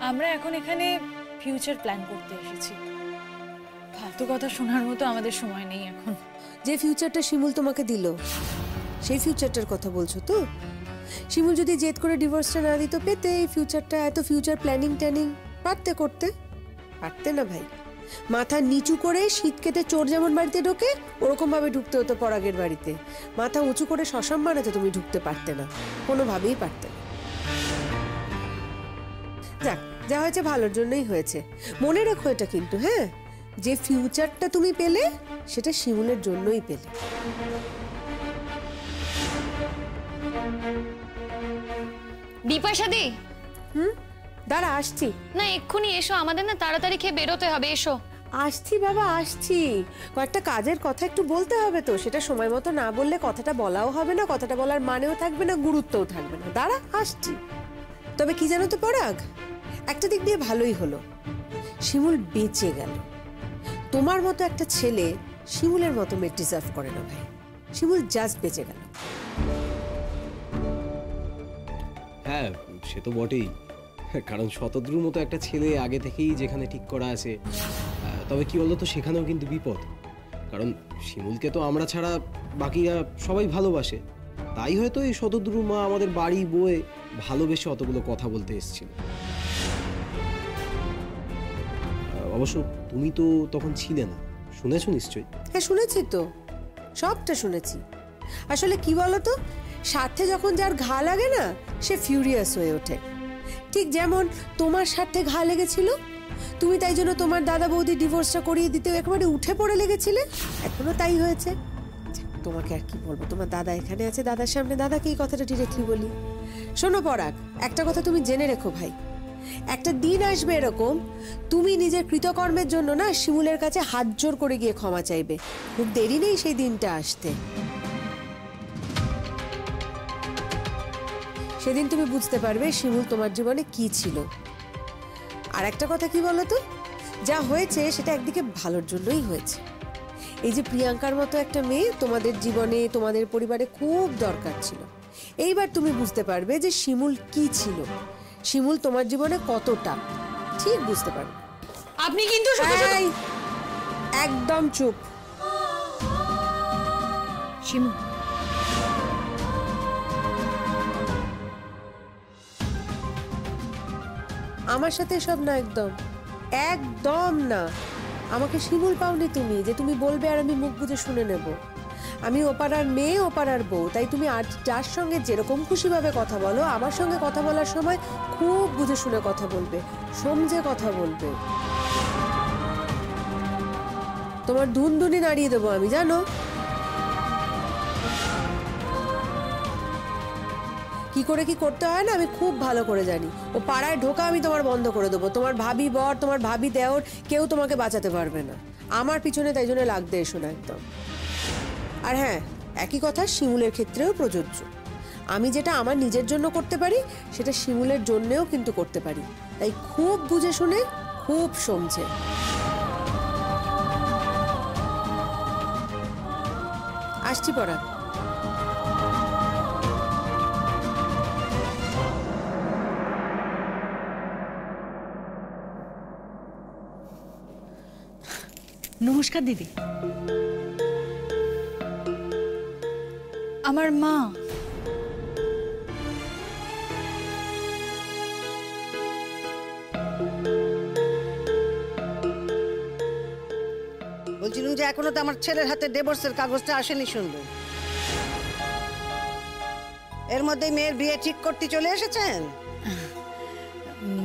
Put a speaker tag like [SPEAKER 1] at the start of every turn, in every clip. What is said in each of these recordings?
[SPEAKER 1] আমরা এখন এখানে ফিউচার প্ল্যান করতে এসেছি। ফালতু কথা শোনার মতো আমাদের সময় নেই এখন।
[SPEAKER 2] যে ফিউচারটা শিমুল তোমাকে দিল সেই ফিউচারটার কথা বলছো তো? শিমুল যদি জেদ করে ডিভোর্সটা না দিত পেতে এই ফিউচারটা, এত ফিউচার প্ল্যানিং করতে পারতে না ভাই। মাথা নিচু করে শীত কেটে চোর যেমন বাড়িতে ঢোকে ওরকম ভাবে ঢুকতে হতো পরাগের বাড়িতে। মাথা উঁচু করে শ্মশান বানাতে তুমি ঢুকতে পারতে না, কোনোভাবেই পারতে না। যাক, যা হয়েছে ভালোর জন্যই হয়েছে। মনে রেখো এটা কিন্তু, হ্যাঁ, যে ফিউচারটা তুমি পেলে সেটা শিমুলের জন্যই পেলে।
[SPEAKER 3] বিপাশা দি,
[SPEAKER 2] দাঁড়া আসছি।
[SPEAKER 3] না এক্ষুনি এসো, আমাদের না তাড়াতাড়ি খেয়ে বেরোতে হবে। এসো।
[SPEAKER 2] আসছি বাবা আসছি, কয়েকটা কাজের কথা একটু বলতে হবে তো, সেটা সময় মতো না বললে কথাটা বলাও হবে না, কথাটা বলার মানেও থাকবে না, গুরুত্বও থাকবে না। দাঁড়া আসছি। তবে কি জানো তো পরাগ, একটা দিক দিয়ে ভালোই হলো, শিমুল বেঁচে গেল। তোমার মতো একটা ছেলে শিমুলের মতো মেয়ে ডিজার্ভ করে না ভাই। শিমুল জাস্ট বেঁচে গেল।
[SPEAKER 4] হ্যাঁ সে তো বটেই, কারণ শতদ্রুর মতো একটা ছেলে আগে থেকেই যেখানে ঠিক করা আছে। তবে কি বলতো, সেখানেও কিন্তু বিপদ, কারণ শিমুলকে তো আমরা ছাড়া বাকিরা সবাই ভালোবাসে। তাই হয়তো এই শতদ্রু মা আমাদের বাড়ি বয়ে ভালোবেসে অতগুলো কথা বলতে এসেছিল। অবশ্য তুমি তো তখন ছিলে না, শুনেছো নিশ্চয়ই?
[SPEAKER 2] হ্যাঁ শুনেছি তো, সবটা শুনেছি। আসলে কি বলতো, স্বার্থে যখন যার ঘা লাগে না সে ফিউরিয়াস হয়ে ওঠে। ঠিক যেমন তোমার স্বার্থে ঘা লেগেছিল, তুমি তাই জন্য তোমার দাদা বৌদি ডিভোর্সটা করিয়ে দিতে একেবারে উঠে পড়ে লেগেছিলে। এখনো তাই হয়েছে। তোমাকে আর কি বলবো, তোমার দাদা এখানে আছে, দাদার সামনে দাদাকে এই কথাটা ডিরেক্টলি বলি। শোনো পরাগ, একটা কথা তুমি জেনে রেখো ভাই, একটা দিন আসবে এরকম তুমি নিজের কৃতকর্মের জন্য না শিমুলের কাছে হাত জোর করে গিয়ে ক্ষমা চাইবে। খুব দেরি নেই সেই দিনটা আসতে। সেদিন তুমি বুঝতে পারবে শিমুল তোমার জীবনে কি ছিল। আর একটা কথা কি বলতো, যা হয়েছে সেটা একদিকে ভালোর জন্যই হয়েছে। এই যে প্রিয়াঙ্কার মতো একটা মেয়ে তোমাদের জীবনে, তোমাদের পরিবারে খুব দরকার ছিল। এইবার তুমি বুঝতে পারবে যে শিমুল কি ছিল, শিমুল তোমার জীবনে কতটা, ঠিক বুঝতে পারবে।
[SPEAKER 3] আপনি কিন্তু
[SPEAKER 2] একদম চুপ।
[SPEAKER 1] শিমু,
[SPEAKER 2] আমার সাথে সব না, একদম একদম না। আমাকে শিমুল পাওনি তুমি যে তুমি বলবে আর আমি মুখ বুজে শুনে নেব। আমি ওপাড়ার মেয়ে, ওপাড়ার বউ, তাই তুমি আর যার সঙ্গে যেরকম খুশিভাবে কথা বলো, আমার সঙ্গে কথা বলার সময় খুব বুঝে শুনে কথা বলবে, সমঝে কথা বলবে। তোমার ধুনধুনি নাড়িয়ে দেবো আমি, জানো? কি করে কি করতে হয় না আমি খুব ভালো করে জানি। ও পাড়ায় ঢোকা আমি তোমার বন্ধ করে দেবো। তোমার ভাবি বর, তোমার ভাবি দেওর কেউ তোমাকে বাঁচাতে পারবে না। আমার পিছনে তাই জন্য লাগতে এসো না একদম। আর হ্যাঁ, একই কথা শিমুলের ক্ষেত্রেও প্রযোজ্য। আমি যেটা আমার নিজের জন্য করতে পারি সেটা শিমুলের জন্যেও কিন্তু করতে পারি। তাই খুব বুঝে শুনে, খুব সমঝে। আসছি পড়া।
[SPEAKER 1] নমস্কার দিদি। আমার মা।
[SPEAKER 5] বলছিলাম যে এখনো তো আমার ছেলের হাতে ডিভোর্সের কাগজটা আসেনি, শুনবো। এর মধ্যে মেয়ের বিয়ে ঠিক করতে চলে এসেছেন?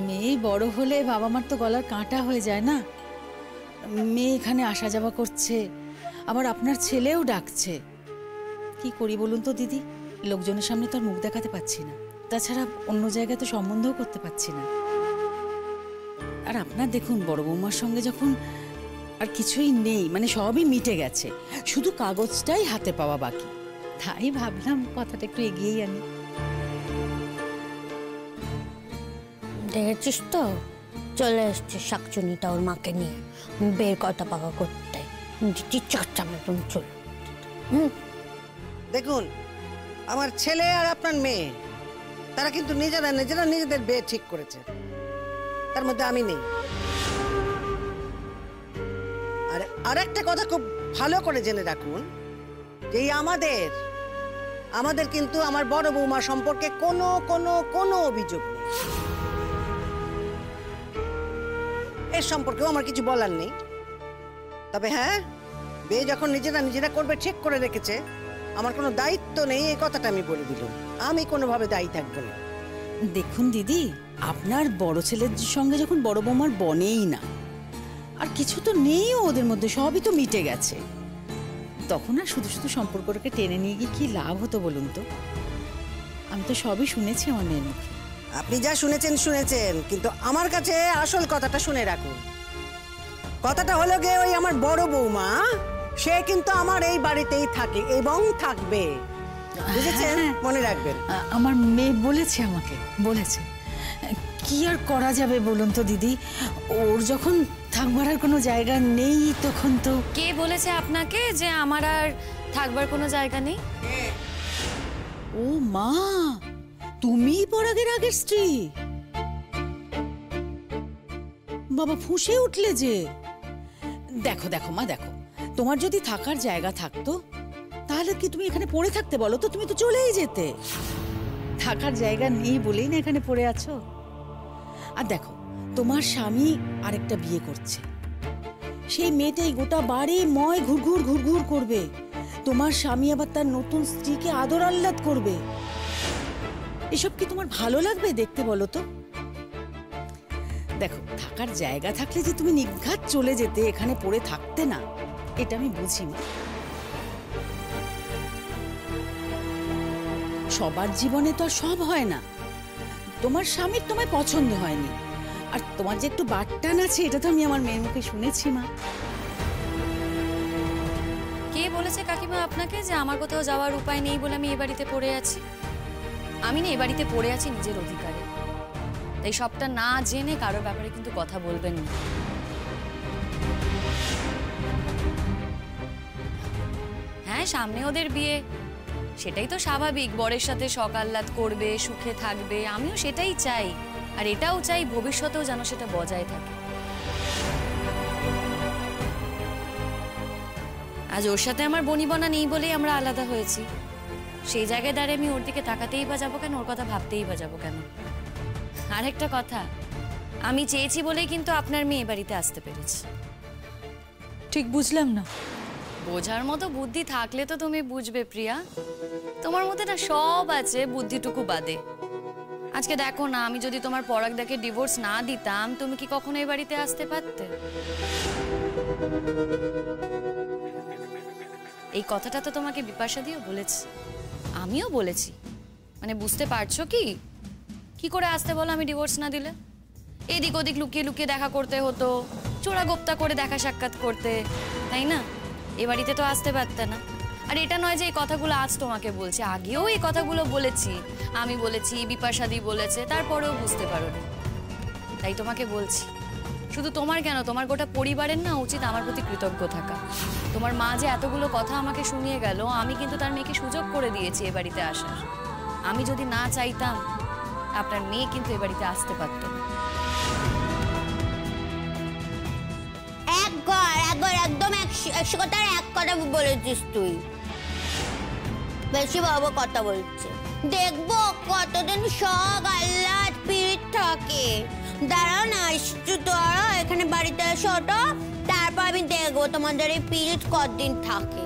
[SPEAKER 1] মেয়ে বড় হলে বাবা মার তো গলার কাঁটা হয়ে যায় না। মেয়ে এখানে আসা যাওয়া করছে, আবার আপনার ছেলেও ডাকছে। কি করি বলুন তো দিদি, লোকজনের সামনে তো আর মুখ দেখাতে পাচ্ছি না, তাছাড়া অন্য জায়গায় তো সম্বন্ধও করতে পারছি না। আর আপনার দেখুন, বড় বৌমার সঙ্গে যখন আর কিছুই নেই, মানে সবই মিটে গেছে, শুধু কাগজটাই হাতে পাওয়া বাকি, তাই ভাবলাম কথাটা একটু এগিয়েই আনি।
[SPEAKER 6] দেখেছিস তো, চলে এসছে শাকচুনিটা ওর মাকে নিয়ে বের কথা পাকা করতে। চল।
[SPEAKER 5] দেখুন, আমার ছেলে আর আপনার মেয়ে তারা কিন্তু নিজেরা নিজেদের বিয়ে ঠিক করেছে। তার মধ্যে আমি নেই। আর আরেকটা কথা খুব ভালো করে জেনে রাখুন, যে এই আমাদের কিন্তু আমার বড় বৌমা সম্পর্কে কোনো কোনো কোনো অভিযোগ নেই। এর সম্পর্কেও আমার কিছু বলার নেই। তবে হ্যাঁ, বিয়ে যখন নিজেরা করবে ঠিক করে রেখেছে, আমার কোনো দায়িত্ব নেই, এই কথাটা আমি বলে দিলাম। আমি কোনোভাবে দায়ী থাকবো না।
[SPEAKER 1] দেখুন দিদি, আপনার বড় ছেলের সঙ্গে যখন বড় বৌমার বনেই না, আর কিছু তো নেইও ওদের মধ্যে, সবই তো মিটে গেছে, তখন আর শুধু শুধু সম্পর্কটাকে টেনে নিয়ে গিয়ে কি লাভ হতো বলুন তো? আমি তো সবই শুনেছি আমার মেয়ের মুখে।
[SPEAKER 5] আপনি যা শুনেছেন, কিন্তু আমার কাছে আসল কথাটা শুনে রাখুন। কথাটা হলো গিয়ে, ওই আমার বড় বৌমা, সে কিন্তু আমার এই বাড়িতেই থাকে এবং থাকবে, বুঝেছেন? মনে রাখবেন।
[SPEAKER 1] আমার মেয়ে বলেছে, আমাকে বলেছে। কি আর করা যাবে বলুন তো দিদি, ওর যখন থাকবার আর কোনো জায়গা নেই, তখন তো।
[SPEAKER 3] কে বলেছে আপনাকে যে আমার আর থাকবার কোনো জায়গা নেই?
[SPEAKER 1] ও মা, তুমি পরাগের আগের স্ত্রী? বাবা, ফুঁসে উঠলে যে। দেখো দেখো মা, দেখো, তোমার যদি থাকার জায়গা থাকতো, তাহলে কি তুমি এখানে পড়ে থাকতে বলো তো? তুমি তো চলেই যেতে। থাকার জায়গা নেই বলেই না এখানে পড়ে আছো। আর দেখো, তোমার স্বামী আরেকটা বিয়ে করছে, সেই মেয়েটাই গোটা বাড়ি ময় ঘুরঘুর ঘুরঘুর করবে। তোমার স্বামী আবার তার নতুন স্ত্রীকে আদর আহ্লাদ করবে। এসব কি তোমার ভালো লাগবে দেখতে বলো তো? দেখো, থাকার জায়গা থাকলে যে তুমি নির্ঘাত চলে যেতে, এখানে পড়ে থাকতে না, এটা আমি বুঝি মা। সবার জীবনে তো আর সব হয় না। তোমার স্বামীর তোমায় পছন্দ হয়নি, আর তোমার যে একটু বাটটান আছে, এটা তো আমি আমার মেয়ের মুখে শুনেছি মা।
[SPEAKER 3] কে বলেছে কাকিমা আপনাকে যে আমার কোথাও যাওয়ার উপায় নেই বলে আমি এ বাড়িতে পড়ে আছি? আমি না এ বাড়িতে পড়ে আছি নিজের অধিকারে, তাই সবটা না জেনে কারোর ব্যাপারে কিন্তু কথা বলবেন না। হ্যাঁ, সামনে ওদের বিয়ে, সেটাই তো স্বাভাবিক। বরের সাথে শখ আহ্লাদ করবে, সুখে থাকবে, আমিও সেটাই চাই। আর এটাও চাই ভবিষ্যতেও যেন সেটা বজায় থাকে। আজ ওর সাথে আমার বনিবনা নেই বলেই আমরা আলাদা হয়েছি। সেই জায়গায় দাঁড়িয়ে আমি ওর দিকে তাকাতেই বা যাবো কেন, ওর কথা ভাবতেই বা যাবো কেন? আরেকটা কথা, আমি চেয়েছি বলেই কিন্তু আপনার মেয়ে বাড়িতে আসতে পেরেছে।
[SPEAKER 1] ঠিক বুঝলাম না।
[SPEAKER 3] বোঝার মতো বুদ্ধি থাকলে তো তুমি বুঝবে প্রিয়া। তোমার মধ্যে না সব আছে, বুদ্ধিটুকু বাদে। আজকে দেখো না, আমি যদি তোমার পরাগদাকে ডিভোর্স না দিতাম, তুমি কি কখনো এই বাড়িতে আসতে পারতে? এই কথাটা তো তোমাকে বিপাশা দিও বলেছি, আমিও বলেছি। মানে বুঝতে পারছো কি কি করে আসতে বলো আমি ডিভোর্স না দিলে? এদিক ওদিক লুকিয়ে লুকিয়ে দেখা করতে হতো, চোরা গোপ্তা করে দেখা সাক্ষাৎ করতে, তাই না? এ বাড়িতে তো আসতে পারতে না। আর এটা নয় যে এই কথাগুলো আজ তোমাকে বলছি, আগেও এই কথাগুলো বলেছি। আমি বলেছি, বিপাশাদি বলেছে, তারপরেও বুঝতে পারোনি। তাই তোমাকে বলছি, শুধু তোমার কেন, তোমার গোটা পরিবারের না উচিত আমার প্রতি কৃতজ্ঞ থাকা। তোমার মা যে এতগুলো কথা আমাকে শুনিয়ে গেল, আমি কিন্তু তার মেয়েকে সুযোগ করে দিয়েছি এ বাড়িতে আসার। আমি যদি না চাইতাম, আপনার মেয়ে কিন্তু এ বাড়িতে আসতে পারত না।
[SPEAKER 6] একদম 100 কথার এক কথা বলেছিস তুই। বেশি বাবা কথা বলছে। দেখবো কতদিন শখ আহ্লাদ পিরিত থাকে। দাঁড়াও না, একটু তোরা এখানে বাড়িতে এসো তো, তারপর আমি দেখবো তোমাদের এই পিরিত কতদিন থাকে।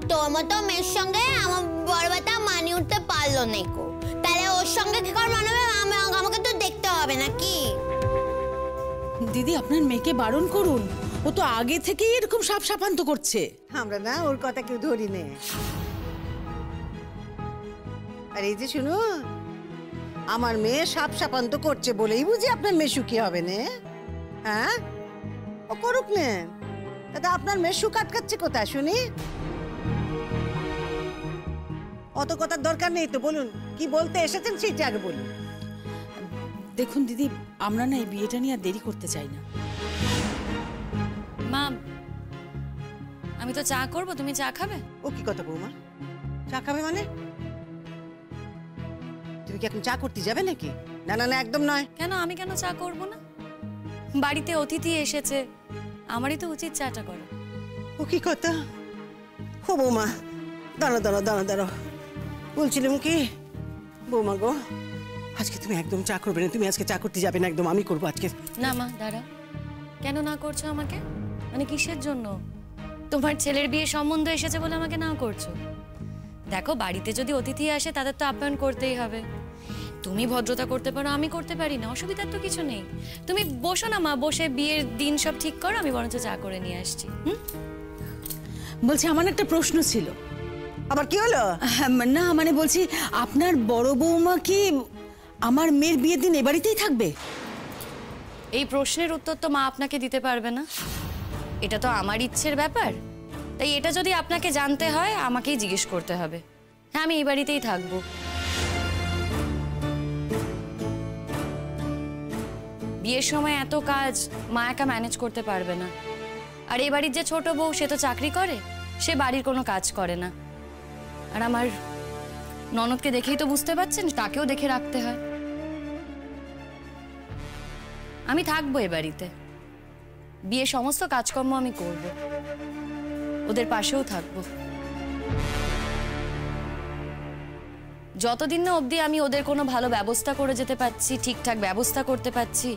[SPEAKER 6] তোর মতো মেয়ের সঙ্গে আমার বড় বেটা মানিয়ে উঠতে পারলো না, তাহলে ওর সঙ্গে কি করে মানাবে? আমাকে তো দেখতে হবে নাকি?
[SPEAKER 1] দিদি, আপনার মেয়েকে বারণ করুন, ও তো আগে থেকেই এরকম সাপ সাপান্ত করছে।
[SPEAKER 5] আমরা না ওর কথা কেউ ধরি নে। আর এই যে শুনো, আমার মেয়ে সাপ সাপান্ত করছে বলেই বুঝি আপনার মেয়ে সুখী হবে না? হ্যাঁ, ও করুক না, দাদা। আপনার মেয়ে সুখ আটকাচ্ছে কোথায় শুনি? অত কথার দরকার নেই তো, বলুন কি বলতে এসেছেন সেটা আগে বলুন।
[SPEAKER 1] দেখুন দিদি, আমরা না এই বিয়েটা নিয়ে আর দেরি করতে চাই না।
[SPEAKER 3] মা, আমি তো চা করব, তুমি চা খাবে?
[SPEAKER 5] ও কি কথা বৌমা, চা খাবে মানে? তুমি কি এখন চা করতে যাবে নাকি? না না না, একদম নয়।
[SPEAKER 3] কেন, আমি কেন চা করব না? বাড়িতে অতিথি এসেছে, আমারই তো উচিত চাটা করা।
[SPEAKER 5] ও কি কথা? ও বৌমা, দাঁড়ো দাঁড়ো দাঁড়ো দাঁড়ো, বলছিলাম কি বৌমা গো, আজকে তুমি একদম চা করবে না, তুমি আজকে চা করতে যাবে না একদম, আমি করবো আজকে।
[SPEAKER 3] না মা, দাঁড়া, কেন না করছো আমাকে? মানে কিসের জন্য? তোমার ছেলের বিয়ে সম্বন্ধ এসেছে বলে আমাকে না করছো? দেখো, বাড়িতে যদি অতিথি আসে তাদের তো আপ্যায়ন করতেই হবে। তুমি ভদ্রতা করতে পারো, আমি করতে পারি না, অসুবিধার তো কিছু নেই। তুমি বসো না মা, বসে বিয়ের দিন সব ঠিক করো, আমি বরঞ্চ চা করে নিয়ে আসছি।
[SPEAKER 1] বলছি, আমার একটা প্রশ্ন ছিল।
[SPEAKER 5] আবার কি হলো?
[SPEAKER 1] না মানে বলছি, আপনার বড় বৌমা কি আমার মেয়ের বিয়ের দিন এ বাড়িতেই থাকবে?
[SPEAKER 3] এই প্রশ্নের উত্তর তো মা আপনাকে দিতে পারবে না, এটা তো আমার ইচ্ছের ব্যাপার। তাই এটা যদি আপনাকে জানতে হয় আমাকেই জিজ্ঞেস করতে হবে। হ্যাঁ, আমি এই বাড়িতেই থাকবো। বিয়ের সময় এত কাজ মা একা ম্যানেজ করতে পারবে না। আর এই বাড়ির যে ছোট বউ, সে তো চাকরি করে, সে বাড়ির কোনো কাজ করে না। আর আমার ননদকে দেখেই তো বুঝতে পারছেন, তাকেও দেখে রাখতে হয়। আমি থাকবো এ বাড়িতে, বিয়ের সমস্ত কাজকর্ম আমি করব, ওদের পাশেও থাকবো। যতদিন না অবধি আমি ওদের কোনো ভালো ব্যবস্থা করে যেতে পারছি, ঠিকঠাক ব্যবস্থা করতে পারছি,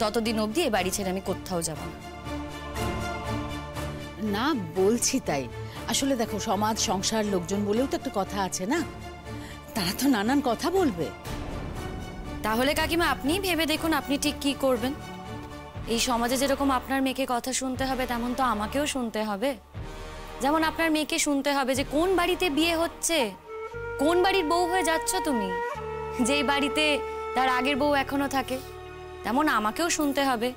[SPEAKER 3] ততদিন অবধি এ বাড়ি ছেড়ে আমি কোথাও যাব না।
[SPEAKER 1] না বলছি তাই, আসলে দেখো, সমাজ সংসার লোকজন বলেও তো একটা কথা আছে না, তারা তো নানান কথা বলবে।
[SPEAKER 3] তাহলে কাকিমা আপনিই ভেবে দেখুন আপনি ঠিক কি করবেন। এই সমাজে যেরকম আপনার মেয়েকে কথা শুনতে হবে, তেমন তো আমাকেও শুনতে হবে। যেমন আপনার মেয়েকে শুনতে হবে যে কোন বাড়িতে বিয়ে হচ্ছে, কোন বাড়ির বউ হয়ে যাচ্ছ তুমি, যেই বাড়িতে তার আগের বউ এখনো থাকে। তেমন আমাকেও শুনতে হবে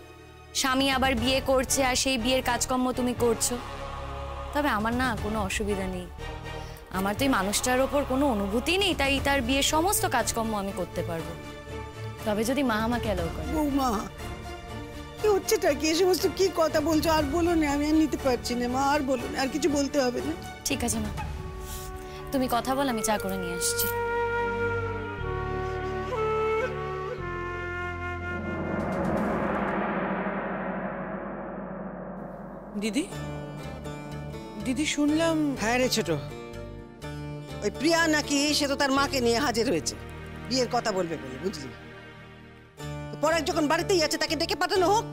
[SPEAKER 3] স্বামী আবার বিয়ে করছে আর সেই বিয়ের কাজকর্ম তুমি করছো। তবে আমার না কোনো অসুবিধা নেই, আমার তো এই মানুষটার ওপর কোনো অনুভূতি নেই, তাই তার বিয়ের সমস্ত কাজকর্ম আমি করতে পারবো, তবে যদি মা আমাকে অ্যালাউ করে।
[SPEAKER 5] বৌমা, কি হচ্ছেটা কি? এই সমস্ত কি কথা বলছো? আর বলো না, আমি আর নিতে পারছি না মা, আর বলো না, আর কিছু বলতে হবে না।
[SPEAKER 3] ঠিক আছে মা, তুমি কথা বল, আমি চা করে নিয়ে আসছি।
[SPEAKER 7] দিদি, দিদি শুনলাম।
[SPEAKER 5] হ্যাঁ রে ছোট, ওই প্রিয়া নাকি সে তো তার মাকে নিয়ে হাজির হয়েছে বিয়ের কথা বলবে বলে, বুঝলি? তো পরে যখন বাড়িতেই আছে তাকে ডেকে পাঠানো হোক।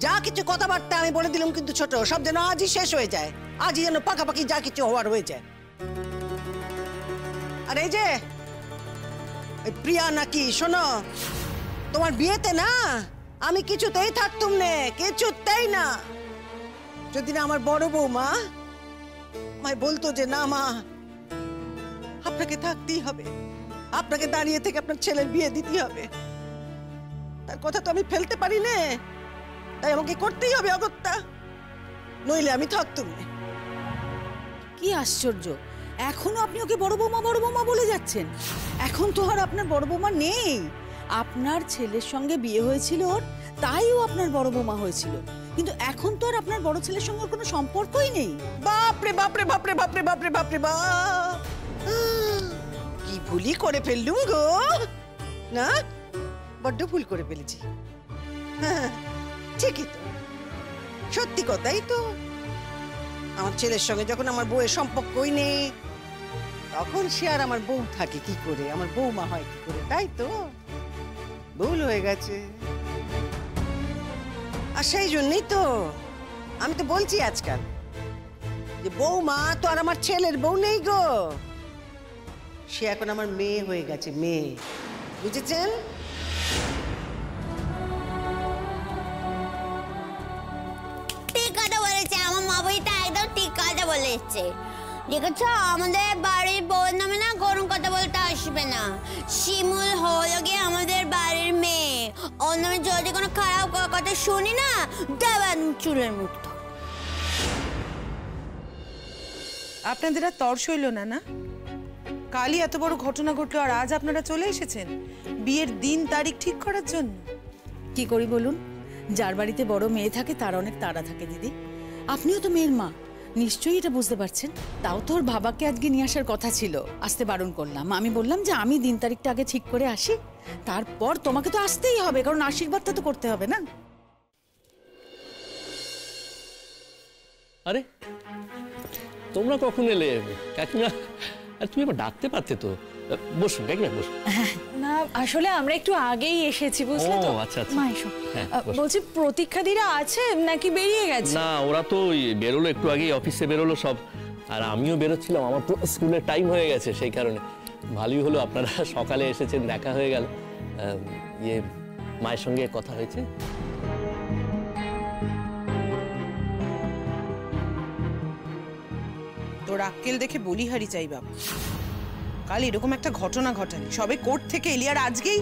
[SPEAKER 5] যা কিছু কথাবার্তা আমি বলে দিলাম কিন্তু ছোট, সব যেন আজই শেষ হয়ে যায়, আজই যেন পাকাপাকি যা কিছু হওয়ার হয়ে যায়। আর এই যে ওই প্রিয়া নাকি, শোনো, তোমার বিয়েতে না আমি কিছুতেই থাকতুম না, কিছুতেই না, যদি না আমার বড় বৌমা আমায় বলতো যে না মা, আপনাকে থাকতেই হবে, আপনাকে দাঁড়িয়ে থেকে আপনার ছেলের বিয়ে দিতে হবে। তার কথা তো আমি ফেলতে পারি না, তাই আমাকে করতেই হবে অগত্যা, নইলে আমি থাকতুম না।
[SPEAKER 1] কি আশ্চর্য, এখনো আপনি ওকে বড় বৌমা বলে যাচ্ছেন? এখন তো আর আপনার বড় বৌমা নেই, আপনার ছেলের সঙ্গে বিয়ে হয়েছিল ওর, তাই ও আপনার বড় বৌমা হয়েছিল, কিন্তু এখন তো আর আপনার বড় ছেলের সঙ্গে কোনো সম্পর্কই নেই।
[SPEAKER 5] বাপরে বাপরে বাপরে বাপরে বাপরে বাপরে বাপ, কি ভুলই করে ফেললুম গো, না বড্ড ভুল করে ফেলেছি। হ্যাঁ ঠিকই তো, সত্যি কথাই তো। আমার ছেলের সঙ্গে যখন আমার বউয়ের সম্পর্কই নেই, তখন সে আর আমার বউ থাকে কি করে, আমার বৌমা হয় কি করে? তাই তো ভুল হয়ে গেছে। আর সেই জন্যই তো আমি তো বলছি আজকাল যে বৌমা তো আর আমার ছেলের বউ নেই গো, সে এখন আমার মেয়ে হয়ে গেছে, মেয়ে, বুঝেছেন?
[SPEAKER 6] ঠিক কথা বলেছে আমার মা, বইটা একদম ঠিক কথা বলেছে। দেখেছ, আমাদের বাড়ির বউয়ের নামে না গরম কথা বলতে আসবে না। শিমুল হলো গিয়ে আমাদের বাড়ির মেয়ে, ওর নামে যদি কোনো খারাপ কথা শুনি না, দেবেন চুলের মুক্ত।
[SPEAKER 7] আপনাদের আর তর সইল না, না? কালই এত বড় ঘটনা ঘটলো আর আজ আপনারা চলে এসেছেন বিয়ের দিন তারিখ ঠিক করার জন্য।
[SPEAKER 1] কি করি বলুন, যার বাড়িতে বড় মেয়ে থাকে তার অনেক তাড়া থাকে দিদি। আপনিও তো মেয়ের মা, নিশ্চয়ই এটা বুঝতে পারছেন। তাও তোর বাবাকে আজকে নিয়ে আসার কথা ছিল, আসতে বারণ করলাম। আমি বললাম যে আমি দিন তারিখটা আগে ঠিক করে আসি, তারপর তোমাকে তো আসতেই হবে, কারণ আশীর্বাদটা তো করতে হবে না।
[SPEAKER 8] আরে তোমরা কখন এলে কাকিমা? আর তুমি আবার ডাকতে পারতে তো। বসুন কাকিমা, বসুন।
[SPEAKER 9] না আসলে আমরা একটু আগেই এসেছি, বুঝলে তো।
[SPEAKER 8] ও, আচ্ছা, আচ্ছা।
[SPEAKER 9] মা এসো।
[SPEAKER 8] হ্যাঁ, বসো।
[SPEAKER 9] বলছি প্রতীক্ষাদিরা আছে নাকি বেরিয়ে গেছে?
[SPEAKER 8] না, ওরা তো ওই বেরোলো, একটু আগেই অফিসে বেরোলো সব। আর আমিও বেরোচ্ছিলাম, আমার তো স্কুলের টাইম হয়ে গেছে, সেই কারণে। ভালোই হলো আপনারা সকালে এসেছেন, দেখা হয়ে গেল। ইয়ে, মায়ের সঙ্গে কথা হয়েছে?
[SPEAKER 7] তোর আক্কেল দেখে বলিহারি চাই বাবা। কাল এরকম একটা ঘটনা ঘটালি, সবে কোর্ট থেকে এলি, আর আজকেই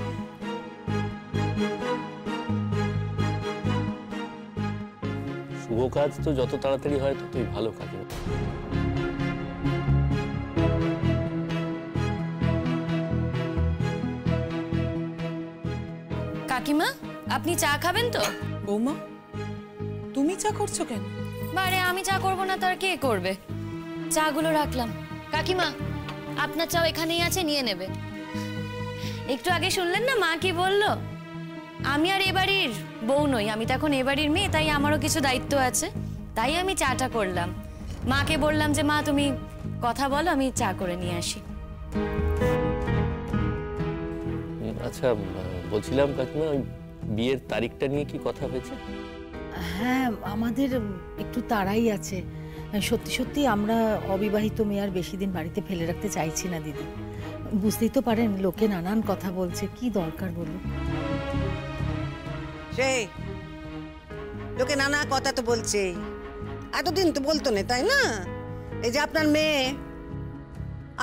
[SPEAKER 8] শুভ কাজ তো যত তাড়াতাড়ি হয় ততই ভালো কাকিমা।
[SPEAKER 3] কাকিমা, আপনি চা খাবেন তো?
[SPEAKER 7] বৌমা তুমি চা করছো কেন?
[SPEAKER 3] বারে, আমি চা করব না তার কে করবে? চাগুলো রাখলাম। কাকিমা, আপনার চাও এখানেই আছে, নিয়ে নেবে। একটু আগে শুনলেন না মা কি বললো? আমি আর এ বাড়ির বউ নই, আমি তো এখন এ বাড়ির মেয়ে, তাই আমারও কিছু দায়িত্ব আছে। তাই আমি চাটা করলাম। মাকে বললাম যে মা তুমি কথা বলো, আমি চা করে নিয়ে আসি।
[SPEAKER 8] আচ্ছা, বলছিলাম কাকিমা, ওই বিয়ের তারিখটা নিয়ে কি কথা হয়েছে?
[SPEAKER 1] হ্যাঁ, আমাদের একটু তাড়াই আছে। সত্যি সত্যি আমরা অবিবাহিত মেয়ে আর বেশি দিন বাড়িতে ফেলে রাখতে চাইছি না দিদি। বুঝতেই তো পারেন, লোকে নানান কথা বলছে, কি দরকার বলুন?
[SPEAKER 5] সেই লোকে নানা কথা তো বলছে, এতদিন তো বলতো না, তাই না? এই যে আপনার মেয়ে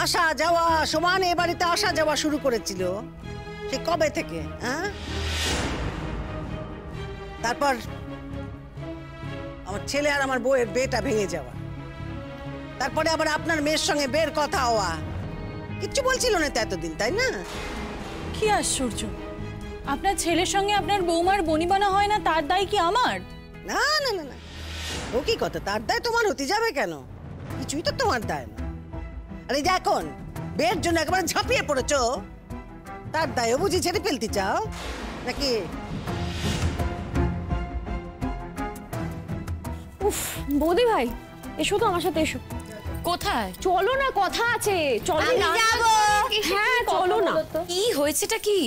[SPEAKER 5] আসা যাওয়া সমানে এ বাড়িতে আসা যাওয়া শুরু করেছিল, সে কবে থেকে? হ্যাঁ, তারপর আমার ছেলে আর আমার বউয়ের বিয়েটা ভেঙে যাওয়া, তারপরে আবার আপনার মেয়ের সঙ্গে বের কথা হওয়া, কিচ্ছু বলছিল না তো এতদিন, তাই না?
[SPEAKER 9] কি আশ্চর্য! আপনার ছেলের সঙ্গে আপনার বৌমার বনিবনা হয় না, তার দায় কি আমার?
[SPEAKER 5] না না না না, ও কি কথা? তার দায় তোমার হতে যাবে কেন? কিছুই তো তোমার দায় না। আরে যে এখন বিয়ের জন্য একেবারে ঝাঁপিয়ে পড়েছো, তার দায়ও বুঝি ছেড়ে ফেলতে চাও নাকি?
[SPEAKER 10] উফ, বৌদি ভাই এসো তো আমার সাথে, এসো।
[SPEAKER 3] কোথায়?
[SPEAKER 10] চলো না, কথা আছে, চলো
[SPEAKER 6] আমি
[SPEAKER 10] না।
[SPEAKER 6] যাবো।
[SPEAKER 10] হ্যাঁ চলো না।
[SPEAKER 3] কি হয়েছেটা কি?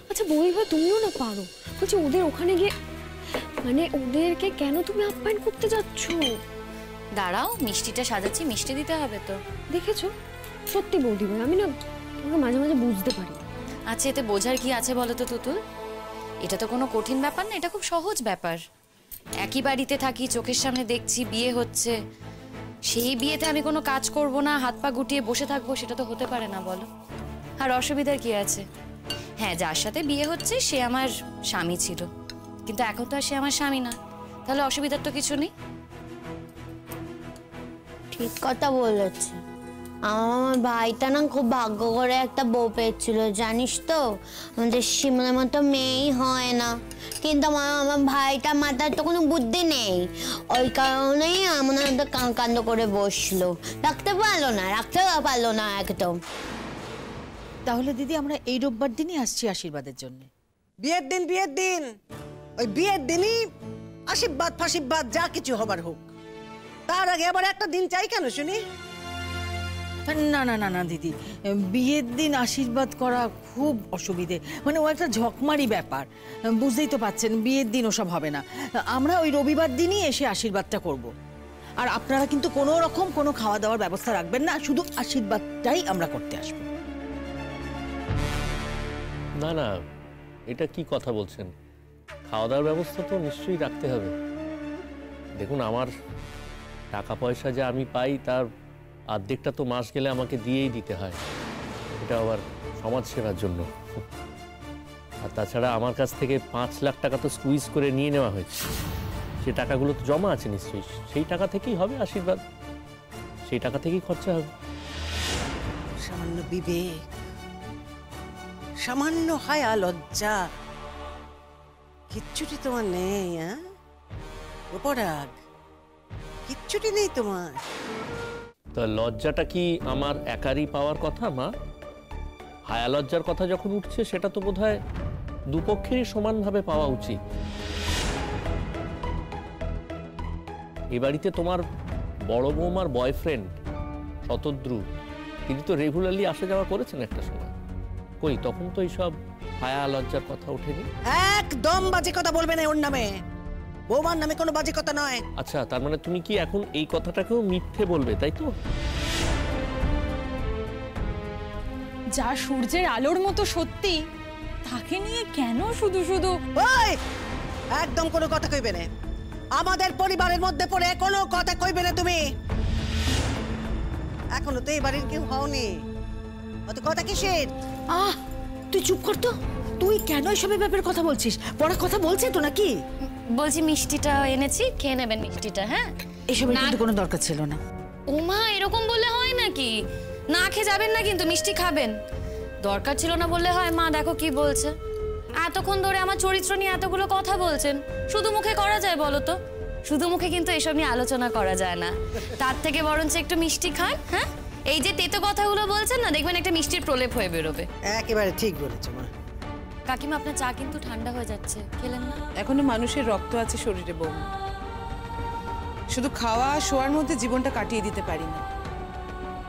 [SPEAKER 10] আচ্ছা বৌদি ভাই, তুমিও না পারো। বলছি ওদের ওখানে গিয়ে, মানে ওদেরকে কেন তুমি আপ্যায়ন করতে যাচ্ছ?
[SPEAKER 3] দাঁড়াও, মিষ্টিটা সাজাচ্ছি, মিষ্টি দিতে হবে তো।
[SPEAKER 10] দেখেছো, সত্যি বৌদি ভাই, আমি না তোমাকে মাঝে মাঝে বুঝতে পারি।
[SPEAKER 3] আচ্ছা, এতে বোঝার কি আছে বলো তো তুতুল? এটা তো কোনো কঠিন ব্যাপার না, এটা খুব সহজ ব্যাপার। একই বাড়িতে থাকি, চোখের সামনে দেখছি বিয়ে হচ্ছে, সেই বিয়েতে আমি কোনো কাজ করব না, হাত পা গুটিয়ে বসে থাকবো, সেটা তো হতে পারে না বলো। আর অসুবিধার কি আছে? হ্যাঁ, যার সাথে বিয়ে হচ্ছে সে আমার স্বামী ছিল, কিন্তু এখন তো আর সে আমার স্বামী না, তাহলে অসুবিধার তো কিছু নেই।
[SPEAKER 6] ঠিক কথা বলেছে। আমার ভাইটা না খুব ভাগ্য করে একটা বউ পেয়েছিল, জানিস তো? আমাদের শিমলার মতো মেয়েই হয় না, কিন্তু আমার ভাইটা মাথার তো কোনো বুদ্ধি নেই, ওই কারণেই আমাদের কান্দ করে বসলো, রাখতে পারলো না একদম।
[SPEAKER 1] তাহলে দিদি আমরা এই রোববার দিনই আসছি আশীর্বাদের জন্য।
[SPEAKER 5] বিয়ের দিন ওই বিয়ের দিনই আশীর্বাদ ফাশীর্বাদ যা কিছু হবার হোক, তার আগে আবার একটা দিন চাই কেন শুনি?
[SPEAKER 1] না না না না দিদি, বিয়ের দিন আশীর্বাদ করা খুব অসুবিধে, মানে ও একটা ঝকমারি ব্যাপার, বুঝতেই তো পাচ্ছেন। বিয়ের দিন ওসব হবে না, আমরা ওই রবিবার দিনই এসে আশীর্বাদটা করব। আর আপনারা কিন্তু কোনো রকম কোনো খাওয়া দাওয়ার ব্যবস্থা রাখবেন না, শুধু আশীর্বাদটাই আমরা করতে আসবো।
[SPEAKER 8] না না, এটা কি কথা বলছেন? খাওয়া দাওয়ার ব্যবস্থা তো নিশ্চয়ই রাখতে হবে। দেখুন, আমার টাকা পয়সা যা আমি পাই তার অর্ধেকটা তো মাস গেলে আমাকে দিয়েই দিতে হয়, এটা আবার সমাজ সেবার জন্য। আর তাছাড়া আমার কাছ থেকে 5 লাখ টাকা তো স্কুইজ করে নিয়ে নেওয়া হয়েছে, সে টাকাগুলো তো জমা আছে নিশ্চয়ই, সেই টাকা থেকেই হবে আশীর্বাদ, সেই টাকা থেকেই খরচা হবে।
[SPEAKER 5] সামান্য বিবেক, সামান্য হায়া লজ্জা কিচ্ছুটি তোমার নেই? হ্যাঁ, উপরাগ কিচ্ছুটি নেই তোমার।
[SPEAKER 8] তা লজ্জাটা কি আমার একারই পাওয়ার কথা মা? হায়া লজ্জার কথা যখন উঠছে সেটা তো বোধহয় দুপক্ষেরই সমানভাবে পাওয়া উচিত। এ বাড়িতে তোমার বড় বৌমার বয়ফ্রেন্ড শতদ্রু, তিনি তো রেগুলারলি আসা যাওয়া করেছেন একটা সময়। কই তখন তো এইসব হায়া লজ্জার কথা ওঠেনি।
[SPEAKER 5] একদম বাজে কথা বলবে না ওর নামে, বৌমার নামে কোনো বাজে কথা নয়।
[SPEAKER 8] আচ্ছা, তার মানে তুমি কি এখন এই কথাটাকেও মিথ্যে বলবে, তাই তো?
[SPEAKER 9] যা সূর্যের আলোর মতো সত্যি, তাকে নিয়ে কেন শুধু শুধু?
[SPEAKER 5] ওই একদম কোনো কথা কইবে না, আমাদের পরিবারের মধ্যে পড়ে কোনো কথা কইবে না তুমি। এখনো তো এই বাড়ির কেউ হওনি, অত কথা কিসের?
[SPEAKER 1] তুই চুপ কর তো। তুই কেন এসবের ব্যাপারে কথা বলছিস? পড়া কথা বলছে তো নাকি?
[SPEAKER 3] বলছি মিষ্টিটা এনেছি, খেয়ে নেবেন মিষ্টিটা। হ্যাঁ,
[SPEAKER 1] এসবের
[SPEAKER 3] না-
[SPEAKER 1] কিন্তু কোনো দরকার ছিল না।
[SPEAKER 3] ওমা, এরকম বললে হয় নাকি? না খেয়ে যাবেন না, কিন্তু মিষ্টি খাবেন। দরকার ছিল না বললে হয়? মা দেখো কি বলছে, এতক্ষণ ধরে আমার চরিত্র নিয়ে এতগুলো কথা বলছেন, শুধু মুখে করা যায় বলো তো? শুধু মুখে কিন্তু এসব নিয়ে আলোচনা করা যায় না। তার থেকে বরঞ্চ একটু মিষ্টি খান। হ্যাঁ, এই যে তেতো কথাগুলো বলছেন না, দেখবেন একটা মিষ্টির প্রলেপ হয়ে বেরোবে।
[SPEAKER 5] একেবারে ঠিক বলেছো মা।
[SPEAKER 3] কাকিমা, আপনার চা কিন্তু ঠান্ডা হয়ে যাচ্ছে, খেলেন না?
[SPEAKER 7] এখনো মানুষের রক্ত আছে শরীরে বৌমা, শুধু খাওয়া আর শোয়ার মধ্যে জীবনটা কাটিয়ে দিতে পারি না,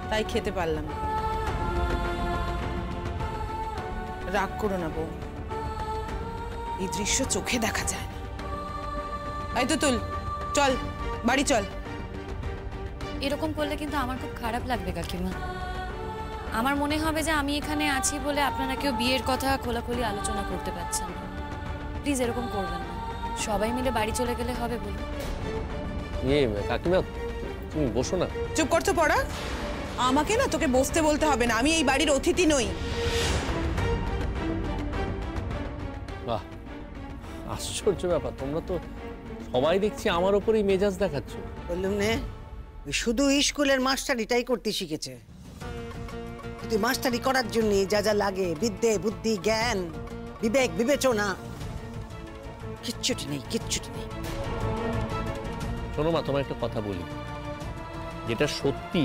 [SPEAKER 7] তাই খেতে পারলাম না। রাগ করো না বউ, এই দৃশ্য চোখে দেখা যায় না। এই তো তুল, চল বাড়ি চল।
[SPEAKER 3] এরকম করলে কিন্তু আমার খুব খারাপ লাগবে কাকিমা। আমার মনে হবে যে আমি এখানে আছি বলে আপনারা কেউ বিয়ের কথা খোলাখুলি আলোচনা করতে পারছেন না। প্লিজ এরকম করবেন না, সবাই মিলে বাড়ি চলে গেলে হবে বলুন।
[SPEAKER 8] কাকিমা তুমি বসো না।
[SPEAKER 7] চুপ করছো পড়া, আমাকে না তোকে বসতে বলতে হবে না, আমি এই বাড়ির অতিথি নই।
[SPEAKER 8] বাহ, আশ্চর্য ব্যাপার, তোমরা তো সবাই দেখছি আমার ওপরেই মেজাজ দেখাচ্ছ।
[SPEAKER 5] বললুম নে, শুধু স্কুলের মাস্টারিটাই করতে শিখেছে। তুই মাস্টারি করার জন্য যা যা লাগে, বিদ্যে বুদ্ধি জ্ঞান বিবেক বিবেচনা, কিচ্ছুটি নেই, কিচ্ছুটি নেই।
[SPEAKER 8] শোনো মা, তোমার একটা কথা বলি, যেটা সত্যি,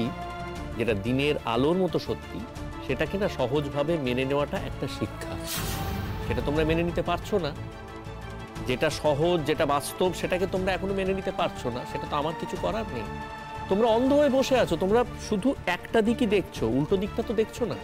[SPEAKER 8] যেটা দিনের আলোর মতো সত্যি, সেটাকে না সহজভাবে মেনে নেওয়াটা একটা শিক্ষা। সেটা তোমরা মেনে নিতে পারছো না। যেটা সহজ, যেটা বাস্তব, সেটাকে তোমরা এখনো মেনে নিতে পারছো না, সেটা তো আমার কিছু করার নেই। তোমরা অন্ধ হয়ে বসে আছো, তোমরা শুধু একটা দিকই দেখছো, উল্টো দিকটা তো দেখছো না।